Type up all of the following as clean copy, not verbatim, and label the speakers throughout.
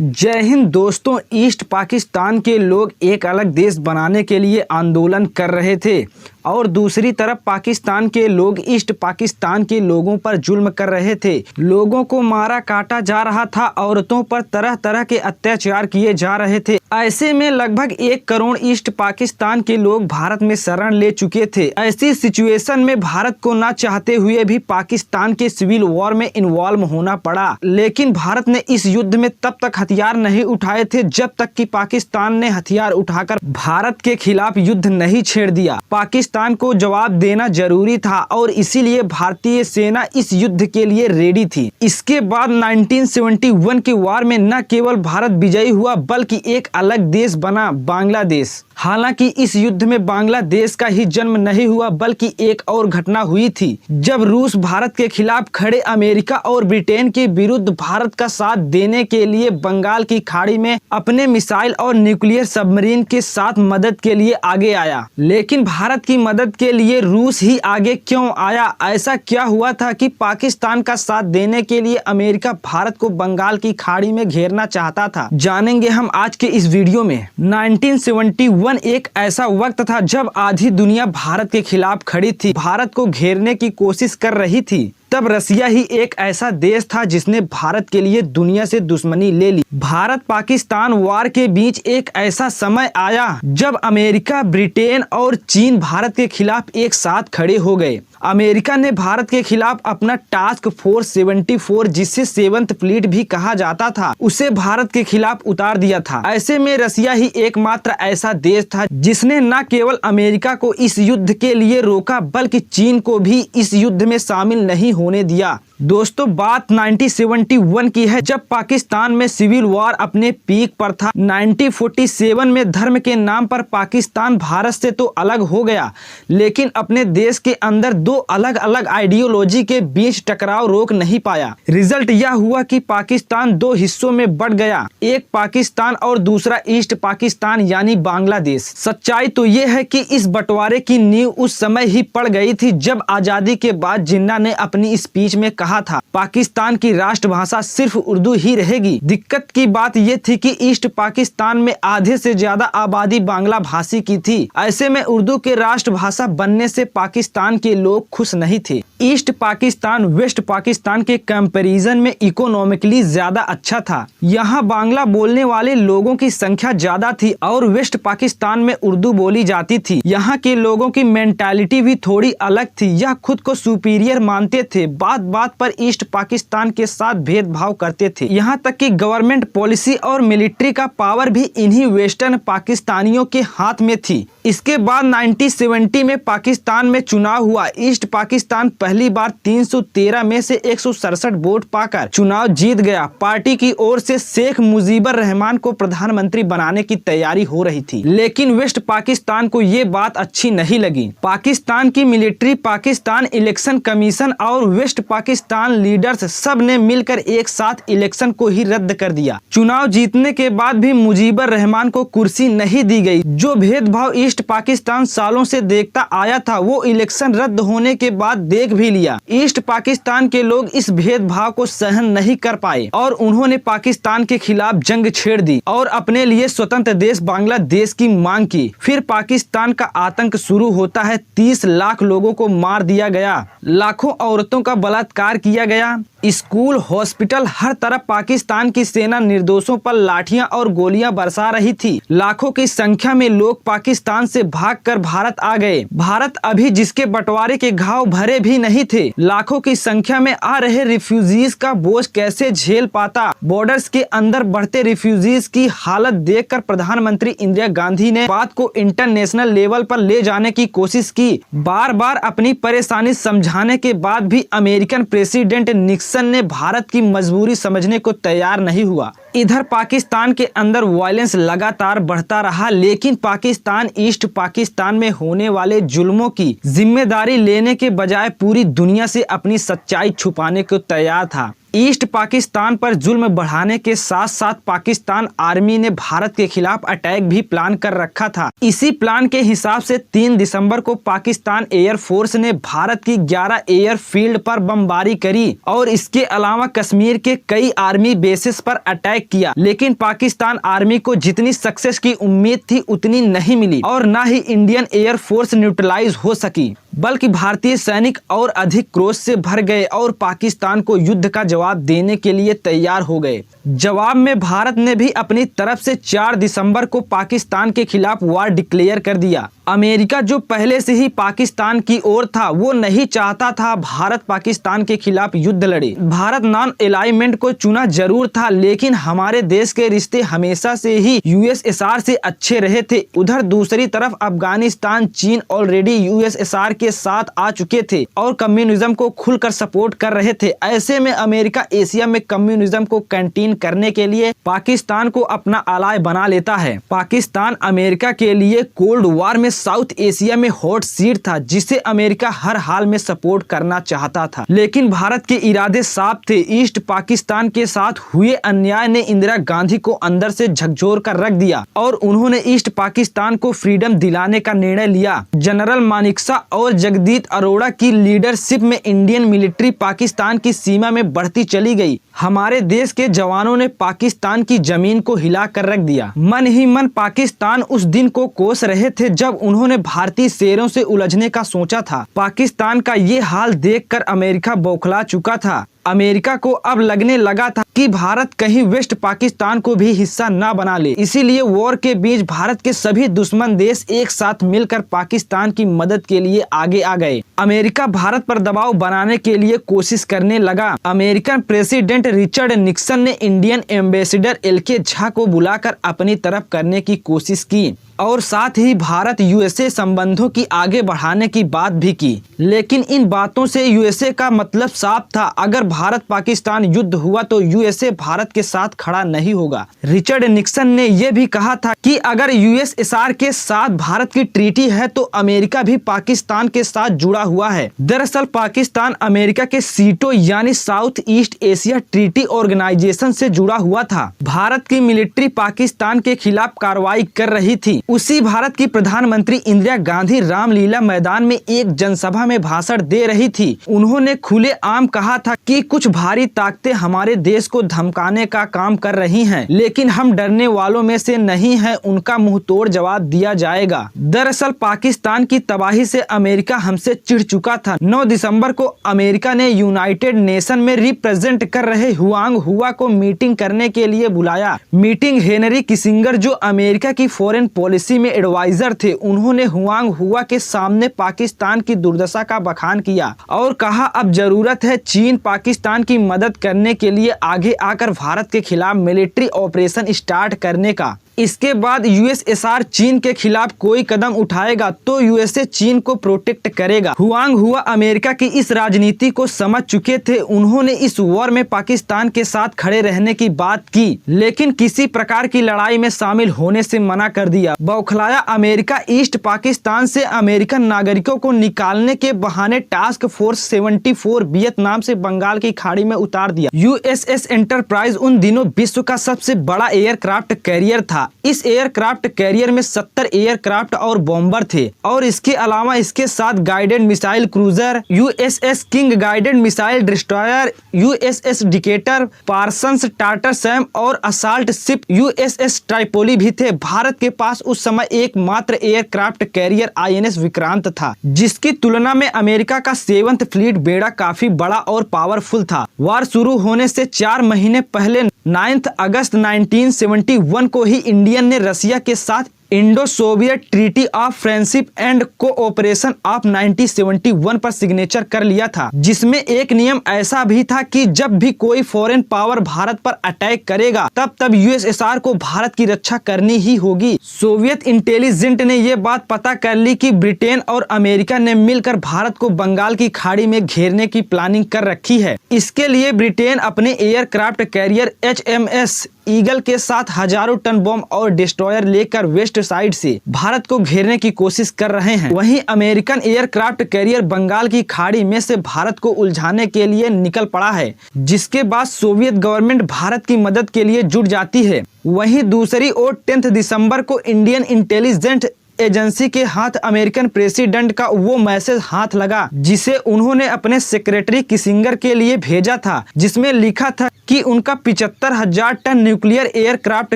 Speaker 1: जय हिंद दोस्तों। ईस्ट पाकिस्तान के लोग एक अलग देश बनाने के लिए आंदोलन कर रहे थे और दूसरी तरफ पाकिस्तान के लोग ईस्ट पाकिस्तान के लोगों पर जुल्म कर रहे थे। लोगों को मारा काटा जा रहा था, औरतों पर तरह तरह के अत्याचार किए जा रहे थे। ऐसे में लगभग 1 करोड़ ईस्ट पाकिस्तान के लोग भारत में शरण ले चुके थे। ऐसी सिचुएशन में भारत को ना चाहते हुए भी पाकिस्तान के सिविल वॉर में इन्वॉल्व होना पड़ा। लेकिन भारत ने इस युद्ध में तब तक हथियार नहीं उठाए थे जब तक कि पाकिस्तान ने हथियार उठाकर भारत के खिलाफ युद्ध नहीं छेड़ दिया। पाकिस्तान को जवाब देना जरूरी था और इसीलिए भारतीय सेना इस युद्ध के लिए रेडी थी। इसके बाद 1971 के वार में न केवल भारत विजयी हुआ बल्कि एक अलग देश बना, बांग्लादेश। हालांकि इस युद्ध में बांग्लादेश का ही जन्म नहीं हुआ बल्कि एक और घटना हुई थी जब रूस भारत के खिलाफ खड़े अमेरिका और ब्रिटेन के विरुद्ध भारत का साथ देने के लिए बंगाल की खाड़ी में अपने मिसाइल और न्यूक्लियर सबमरीन के साथ मदद के लिए आगे आया। लेकिन भारत की मदद के लिए रूस ही आगे क्यों आया? ऐसा क्या हुआ था कि पाकिस्तान का साथ देने के लिए अमेरिका भारत को बंगाल की खाड़ी में घेरना चाहता था? जानेंगे हम आज के इस वीडियो में। 1971 एक ऐसा वक्त था जब आधी दुनिया भारत के खिलाफ खड़ी थी, भारत को घेरने की कोशिश कर रही थी। तब रसिया ही एक ऐसा देश था जिसने भारत के लिए दुनिया से दुश्मनी ले ली। भारत पाकिस्तान वार के बीच एक ऐसा समय आया जब अमेरिका, ब्रिटेन और चीन भारत के खिलाफ एक साथ खड़े हो गए। अमेरिका ने भारत के खिलाफ अपना टास्क फोर्स 74, जिसे 7th फ्लीट भी कहा जाता था, उसे भारत के खिलाफ उतार दिया था। ऐसे में रसिया ही एकमात्र ऐसा देश था जिसने न केवल अमेरिका को इस युद्ध के लिए रोका बल्कि चीन को भी इस युद्ध में शामिल नहीं होने दिया। दोस्तों, बात 1971 की है जब पाकिस्तान में सिविल वॉर अपने पीक पर था। 1947 में धर्म के नाम पर पाकिस्तान भारत से तो अलग हो गया, लेकिन अपने देश के अंदर दो अलग अलग आइडियोलॉजी के बीच टकराव रोक नहीं पाया। रिजल्ट यह हुआ कि पाकिस्तान 2 हिस्सों में बढ़ गया, एक पाकिस्तान और दूसरा ईस्ट पाकिस्तान यानी बांग्लादेश। सच्चाई तो ये है कि इस बंटवारे की नींव उस समय ही पड़ गई थी जब आजादी के बाद जिन्ना ने अपनी स्पीच में कहा था पाकिस्तान की राष्ट्रभाषा सिर्फ उर्दू ही रहेगी। दिक्कत की बात यह थी कि ईस्ट पाकिस्तान में आधे से ज्यादा आबादी बांग्ला भाषी की थी। ऐसे में उर्दू के राष्ट्रभाषा बनने से पाकिस्तान के लोग खुश नहीं थे। ईस्ट पाकिस्तान वेस्ट पाकिस्तान के कंपैरिजन में इकोनॉमिकली ज्यादा अच्छा था। यहाँ बांग्ला बोलने वाले लोगों की संख्या ज्यादा थी और वेस्ट पाकिस्तान में उर्दू बोली जाती थी। यहाँ के लोगों की मेंटालिटी भी थोड़ी अलग थी, यह खुद को सुपीरियर मानते थे, बात बात पर ईस्ट पाकिस्तान के साथ भेदभाव करते थे। यहाँ तक कि गवर्नमेंट पॉलिसी और मिलिट्री का पावर भी इन्हीं वेस्टर्न पाकिस्तानियों के हाथ में थी। इसके बाद 1970 में पाकिस्तान में चुनाव हुआ। ईस्ट पाकिस्तान पहली बार 313 में से 167 वोट पाकर चुनाव जीत गया। पार्टी की ओर से शेख मुजीबर रहमान को प्रधानमंत्री बनाने की तैयारी हो रही थी, लेकिन वेस्ट पाकिस्तान को ये बात अच्छी नहीं लगी। पाकिस्तान की मिलिट्री, पाकिस्तान इलेक्शन कमीशन और वेस्ट पाकिस्तान लीडर्स सब ने मिलकर एक साथ इलेक्शन को ही रद्द कर दिया। चुनाव जीतने के बाद भी मुजीबर रहमान को कुर्सी नहीं दी गई। जो भेदभाव ईस्ट पाकिस्तान सालों से देखता आया था वो इलेक्शन रद्द होने के बाद देख भी लिया। ईस्ट पाकिस्तान के लोग इस भेदभाव को सहन नहीं कर पाए और उन्होंने पाकिस्तान के खिलाफ जंग छेड़ दी और अपने लिए स्वतंत्र देश बांग्लादेश की मांग की। फिर पाकिस्तान का आतंक शुरू होता है। 30 लाख लोगों को मार दिया गया, लाखों औरतों का बलात्कार किया गया। स्कूल, हॉस्पिटल, हर तरफ पाकिस्तान की सेना निर्दोषों पर लाठियां और गोलियां बरसा रही थी। लाखों की संख्या में लोग पाकिस्तान से भागकर भारत आ गए। भारत अभी जिसके बंटवारे के घाव भरे भी नहीं थे, लाखों की संख्या में आ रहे रिफ्यूजीज का बोझ कैसे झेल पाता? बॉर्डर्स के अंदर बढ़ते रिफ्यूजीज की हालत देखकर प्रधानमंत्री इंदिरा गांधी ने बात को इंटरनेशनल लेवल पर ले जाने की कोशिश की। बार बार अपनी परेशानी समझाने के बाद भी अमेरिकन प्रेसिडेंट निक्सन ने भारत की मजबूरी समझने को तैयार नहीं हुआ। इधर पाकिस्तान के अंदर वायलेंस लगातार बढ़ता रहा, लेकिन पाकिस्तान ईस्ट पाकिस्तान में होने वाले जुल्मों की जिम्मेदारी लेने के बजाय पूरी दुनिया से अपनी सच्चाई छुपाने को तैयार था। ईस्ट पाकिस्तान पर जुल्म बढ़ाने के साथ साथ पाकिस्तान आर्मी ने भारत के खिलाफ अटैक भी प्लान कर रखा था। इसी प्लान के हिसाब से 3 दिसंबर को पाकिस्तान एयरफोर्स ने भारत की 11 एयरफील्ड पर बमबारी करी और इसके अलावा कश्मीर के कई आर्मी बेसिस पर अटैक किया, लेकिन पाकिस्तान आर्मी को जितनी सक्सेस की उम्मीद थी उतनी नहीं मिली और न ही इंडियन एयरफोर्स न्यूट्रलाइज हो सकी, बल्कि भारतीय सैनिक और अधिक क्रोध से भर गए और पाकिस्तान को युद्ध का जवाब देने के लिए तैयार हो गए। जवाब में भारत ने भी अपनी तरफ से 4 दिसंबर को पाकिस्तान के खिलाफ वार डिक्लेयर कर दिया। अमेरिका जो पहले से ही पाकिस्तान की ओर था, वो नहीं चाहता था भारत पाकिस्तान के खिलाफ युद्ध लड़े। भारत नॉन अलाइनमेंट को चुना जरूर था, लेकिन हमारे देश के रिश्ते हमेशा से ही यूएसएसआर से अच्छे रहे थे। उधर दूसरी तरफ अफगानिस्तान, चीन ऑलरेडी यूएसएसआर के साथ आ चुके थे और कम्युनिज्म को खुलकर सपोर्ट कर रहे थे। ऐसे में अमेरिका एशिया में कम्युनिज्म को कंटेन करने के लिए पाकिस्तान को अपना अलाय बना लेता है। पाकिस्तान अमेरिका के लिए कोल्ड वॉर में साउथ एशिया में हॉट सीट था, जिसे अमेरिका हर हाल में सपोर्ट करना चाहता था, लेकिन भारत के इरादे साफ थे। ईस्ट पाकिस्तान के साथ हुए अन्याय ने इंदिरा गांधी को अंदर से झकझोर कर रख दिया और उन्होंने ईस्ट पाकिस्तान को फ्रीडम दिलाने का निर्णय लिया। जनरल मानेकशॉ और जगदीप अरोड़ा की लीडरशिप में इंडियन मिलिट्री पाकिस्तान की सीमा में बढ़ती चली गई। हमारे देश के जवानों ने पाकिस्तान की जमीन को हिला कर रख दिया। मन ही मन पाकिस्तान उस दिन को कोस रहे थे जब उन्होंने भारतीय शेरों से उलझने का सोचा था। पाकिस्तान का ये हाल देखकर अमेरिका बौखला चुका था। अमेरिका को अब लगने लगा था कि भारत कहीं वेस्ट पाकिस्तान को भी हिस्सा न बना ले। इसीलिए वॉर के बीच भारत के सभी दुश्मन देश एक साथ मिलकर पाकिस्तान की मदद के लिए आगे आ गए। अमेरिका भारत पर दबाव बनाने के लिए कोशिश करने लगा। अमेरिकन प्रेसिडेंट रिचर्ड निक्सन ने इंडियन एम्बेसडर एलके झा को बुलाकर अपनी तरफ करने की कोशिश की और साथ ही भारत यूएसए संबंधों की आगे बढ़ाने की बात भी की, लेकिन इन बातों से यूएसए का मतलब साफ था, अगर भारत पाकिस्तान युद्ध हुआ तो यूएसए भारत के साथ खड़ा नहीं होगा। रिचर्ड निक्सन ने यह भी कहा था कि अगर यूएसएसआर के साथ भारत की ट्रीटी है तो अमेरिका भी पाकिस्तान के साथ जुड़ा हुआ है। दरअसल पाकिस्तान अमेरिका के सीटो यानी South East Asia Treaty Organization से जुड़ा हुआ था। भारत की मिलिट्री पाकिस्तान के खिलाफ कार्रवाई कर रही थी। उसी भारत की प्रधानमंत्री इंदिरा गांधी रामलीला मैदान में एक जनसभा में भाषण दे रही थी। उन्होंने खुलेआम कहा था कि कुछ भारी ताकतें हमारे देश को धमकाने का काम कर रही हैं, लेकिन हम डरने वालों में से नहीं हैं, उनका मुंहतोड़ जवाब दिया जाएगा। दरअसल पाकिस्तान की तबाही से अमेरिका हमसे चिढ़ चुका था। 9 दिसंबर को अमेरिका ने यूनाइटेड नेशन में रिप्रेजेंट कर रहे हुआंग हुआ को मीटिंग करने के लिए बुलाया। मीटिंग हेनरी किसिंगर जो अमेरिका की फॉरेन पॉलिसी में एडवाइजर थे, उन्होंने हुआंग हुआ के सामने पाकिस्तान की दुर्दशा का बखान किया और कहा अब जरूरत है चीन पाकिस्तान की मदद करने के लिए आगे आकर भारत के खिलाफ मिलिट्री ऑपरेशन स्टार्ट करने का। इसके बाद यूएसएसआर चीन के खिलाफ कोई कदम उठाएगा तो यूएसए चीन को प्रोटेक्ट करेगा। हुआंग हुआ अमेरिका की इस राजनीति को समझ चुके थे। उन्होंने इस वॉर में पाकिस्तान के साथ खड़े रहने की बात की, लेकिन किसी प्रकार की लड़ाई में शामिल होने से मना कर दिया। बौखलाया अमेरिका ईस्ट पाकिस्तान से अमेरिकन नागरिकों को निकालने के बहाने टास्क फोर्स 74 वियतनाम से बंगाल की खाड़ी में उतार दिया। यूएसएस एंटरप्राइज उन दिनों विश्व का सबसे बड़ा एयरक्राफ्ट कैरियर था। इस एयरक्राफ्ट कैरियर में 70 एयरक्राफ्ट और बॉम्बर थे और इसके अलावा इसके साथ guided missile cruiser, USS king guided missile destroyer, USS Decatur, Parsons, tartar Sam और असाल्ट शिप यूएसएस ट्राइपोली भी थे। भारत के पास उस समय एकमात्र एयरक्राफ्ट कैरियर आईएनएस विक्रांत था, जिसकी तुलना में अमेरिका का 7th फ्लीट बेड़ा काफी बड़ा और पावरफुल था। वार शुरू होने से 4 महीने पहले 9 अगस्त 1971 को ही इंडियन ने रसिया के साथ Indo Soviet treaty of friendship and cooperation of 1971 पर सिग्नेचर कर लिया था, जिसमें एक नियम ऐसा भी था कि जब भी कोई फॉरेन पावर भारत पर अटैक करेगा तब यूएसएसआर को भारत की रक्षा करनी ही होगी। सोवियत इंटेलिजेंट ने ये बात पता कर ली कि ब्रिटेन और अमेरिका ने मिलकर भारत को बंगाल की खाड़ी में घेरने की प्लानिंग कर रखी है। इसके लिए ब्रिटेन अपने एयरक्राफ्ट कैरियर HMS ईगल के साथ हजारों टन बम और डिस्ट्रॉयर लेकर वेस्ट साइड से भारत को घेरने की कोशिश कर रहे हैं। वहीं अमेरिकन एयरक्राफ्ट कैरियर बंगाल की खाड़ी में से भारत को उलझाने के लिए निकल पड़ा है, जिसके बाद सोवियत गवर्नमेंट भारत की मदद के लिए जुट जाती है। वहीं दूसरी ओर 10 दिसंबर को इंडियन इंटेलिजेंस एजेंसी के हाथ अमेरिकन प्रेसिडेंट का वो मैसेज हाथ लगा जिसे उन्होंने अपने सेक्रेटरी किसिंगर के लिए भेजा था, जिसमें लिखा था कि उनका 75,000 टन न्यूक्लियर एयरक्राफ्ट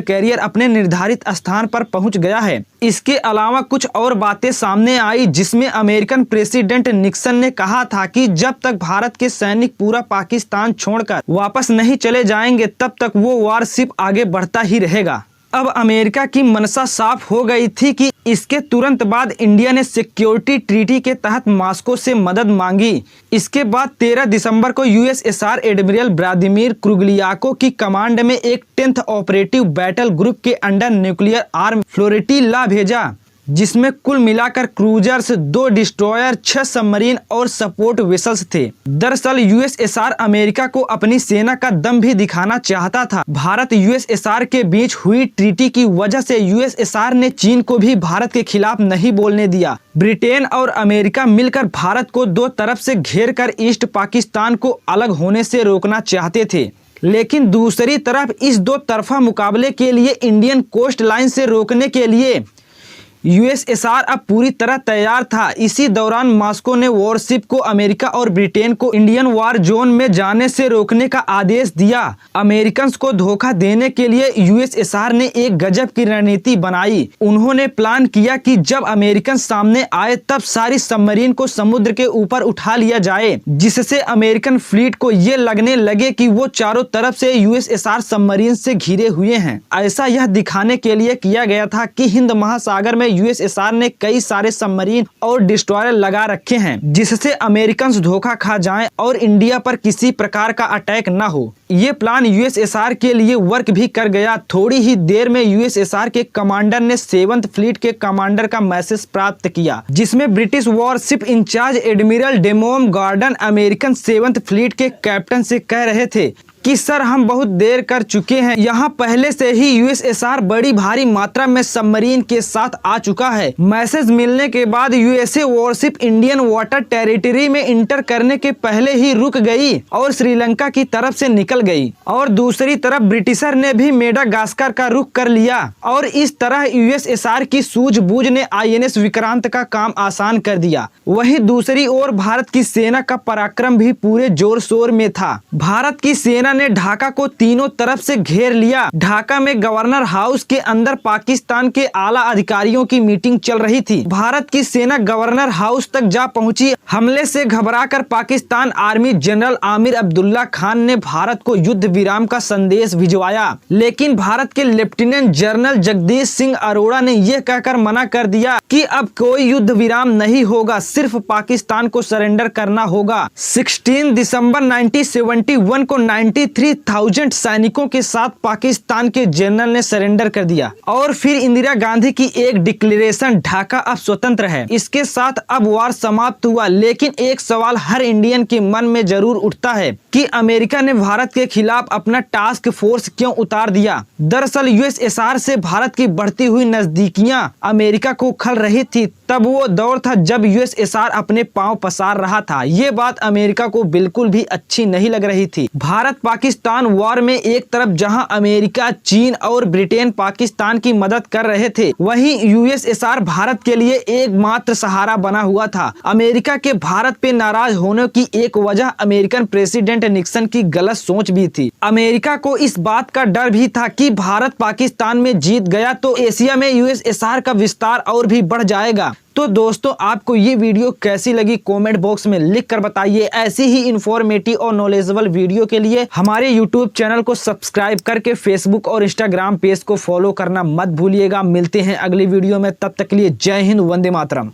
Speaker 1: कैरियर अपने निर्धारित स्थान पर पहुंच गया है। इसके अलावा कुछ और बातें सामने आई, जिसमें अमेरिकन प्रेसिडेंट निक्सन ने कहा था कि जब तक भारत के सैनिक पूरा पाकिस्तान छोड़कर वापस नहीं चले जाएंगे तब तक वो वारशिप आगे बढ़ता ही रहेगा। अब अमेरिका की मनसा साफ हो गई थी कि इसके तुरंत बाद इंडिया ने सिक्योरिटी ट्रीटी के तहत मॉस्को से मदद मांगी। इसके बाद 13 दिसंबर को यूएसएसआर एडमिरल व्लादिमीर क्रुगलियाको की कमांड में एक 10th ऑपरेटिव बैटल ग्रुप के अंडर न्यूक्लियर आर्म फ्लोटिला भेजा, जिसमें कुल मिलाकर क्रूजर्स, 2 डिस्ट्रॉयर, 6 सबमरीन और सपोर्ट वेसल्स थे। दरअसल यूएसएसआर अमेरिका को अपनी सेना का दम भी दिखाना चाहता था। भारत यूएसएसआर के बीच हुई ट्रीटी की वजह से यूएसएसआर ने चीन को भी भारत के खिलाफ नहीं बोलने दिया। ब्रिटेन और अमेरिका मिलकर भारत को 2 तरफ से घेर कर ईस्ट पाकिस्तान को अलग होने से रोकना चाहते थे, लेकिन दूसरी तरफ इस 2 तरफा मुकाबले के लिए इंडियन कोस्ट लाइन से रोकने के लिए यूएसएसआर अब पूरी तरह तैयार था। इसी दौरान मॉस्को ने वॉरशिप को अमेरिका और ब्रिटेन को इंडियन वार जोन में जाने से रोकने का आदेश दिया। अमेरिकन को धोखा देने के लिए यूएसएसआर ने एक गजब की रणनीति बनाई। उन्होंने प्लान किया कि जब अमेरिकन सामने आए तब सारी सबमरीन को समुद्र के ऊपर उठा लिया जाए, जिससे अमेरिकन फ्लीट को ये लगने लगे कि वो चारों तरफ से यूएसएसआर सबमरीन से घिरे हुए हैं। ऐसा यह दिखाने के लिए किया गया था कि हिंद महासागर में यूएसएसआर ने कई सारे सबमरीन और डिस्ट्रॉयर लगा रखे हैं, जिससे अमेरिकन धोखा खा जाएं और इंडिया पर किसी प्रकार का अटैक न हो। ये प्लान यूएसएसआर के लिए वर्क भी कर गया। थोड़ी ही देर में यूएसएसआर के कमांडर ने 7th फ्लीट के कमांडर का मैसेज प्राप्त किया, जिसमें ब्रिटिश वॉरशिप इंचार्ज एडमिरल डेमोम गॉर्डन अमेरिकन 7th फ्लीट के कैप्टन से कह रहे थे कि सर हम बहुत देर कर चुके हैं। यहाँ पहले से ही यूएसएसआर बड़ी भारी मात्रा में सबमरीन के साथ आ चुका है। मैसेज मिलने के बाद USA worship Indian water territory में इंटर करने के पहले ही रुक गई और श्रीलंका की तरफ से निकल गई, और दूसरी तरफ ब्रिटिशर ने भी मेडागास्कर का रुख कर लिया, और इस तरह यूएसएसआर की सूझबूझ ने आईएनएस विक्रांत का काम आसान कर दिया। वहीं दूसरी ओर भारत की सेना का पराक्रम भी पूरे जोर शोर में था। भारत की सेना ने ढाका को तीनों तरफ से घेर लिया। ढाका में गवर्नर हाउस के अंदर पाकिस्तान के आला अधिकारियों की मीटिंग चल रही थी। भारत की सेना गवर्नर हाउस तक जा पहुंची। हमले से घबराकर पाकिस्तान आर्मी जनरल आमिर अब्दुल्ला खान ने भारत को युद्ध विराम का संदेश भिजवाया, लेकिन भारत के लेफ्टिनेंट जनरल जगदीश सिंह अरोड़ा ने यह कहकर मना कर दिया कि अब कोई युद्ध विराम नहीं होगा, सिर्फ पाकिस्तान को सरेंडर करना होगा। 16 दिसंबर 1971 को 93,000 सैनिकों के साथ पाकिस्तान के जनरल ने सरेंडर कर दिया, और फिर इंदिरा गांधी की एक डिक्लेरेशन, ढाका अब स्वतंत्र है। इसके साथ अब वार समाप्त हुआ। लेकिन एक सवाल हर इंडियन के मन में जरूर उठता है कि अमेरिका ने भारत के खिलाफ अपना टास्क फोर्स क्यों उतार दिया। दरअसल यूएसएसआर से भारत की बढ़ती हुई नजदीकियां अमेरिका को खल रही थी। तब वो दौर था जब यूएसएसआर अपने पांव पसार रहा था। ये बात अमेरिका को बिल्कुल भी अच्छी नहीं लग रही थी। भारत पाकिस्तान वॉर में एक तरफ जहां अमेरिका, चीन और ब्रिटेन पाकिस्तान की मदद कर रहे थे, वहीं यूएसएसआर भारत के लिए एकमात्र सहारा बना हुआ था। अमेरिका के भारत पे नाराज होने की एक वजह अमेरिकन प्रेसिडेंट निक्सन की गलत सोच भी थी। अमेरिका को इस बात का डर भी था कि भारत पाकिस्तान में जीत गया तो एशिया में यूएसएसआर का विस्तार और भी बढ़ जाएगा। तो दोस्तों, आपको ये वीडियो कैसी लगी कमेंट बॉक्स में लिख कर बताइए। ऐसी ही इंफॉर्मेटिव और नॉलेजेबल वीडियो के लिए हमारे यूट्यूब चैनल को सब्सक्राइब करके फेसबुक और इंस्टाग्राम पेज को फॉलो करना मत भूलिएगा। मिलते हैं अगली वीडियो में, तब तक के लिए जय हिंद, वंदे मातरम।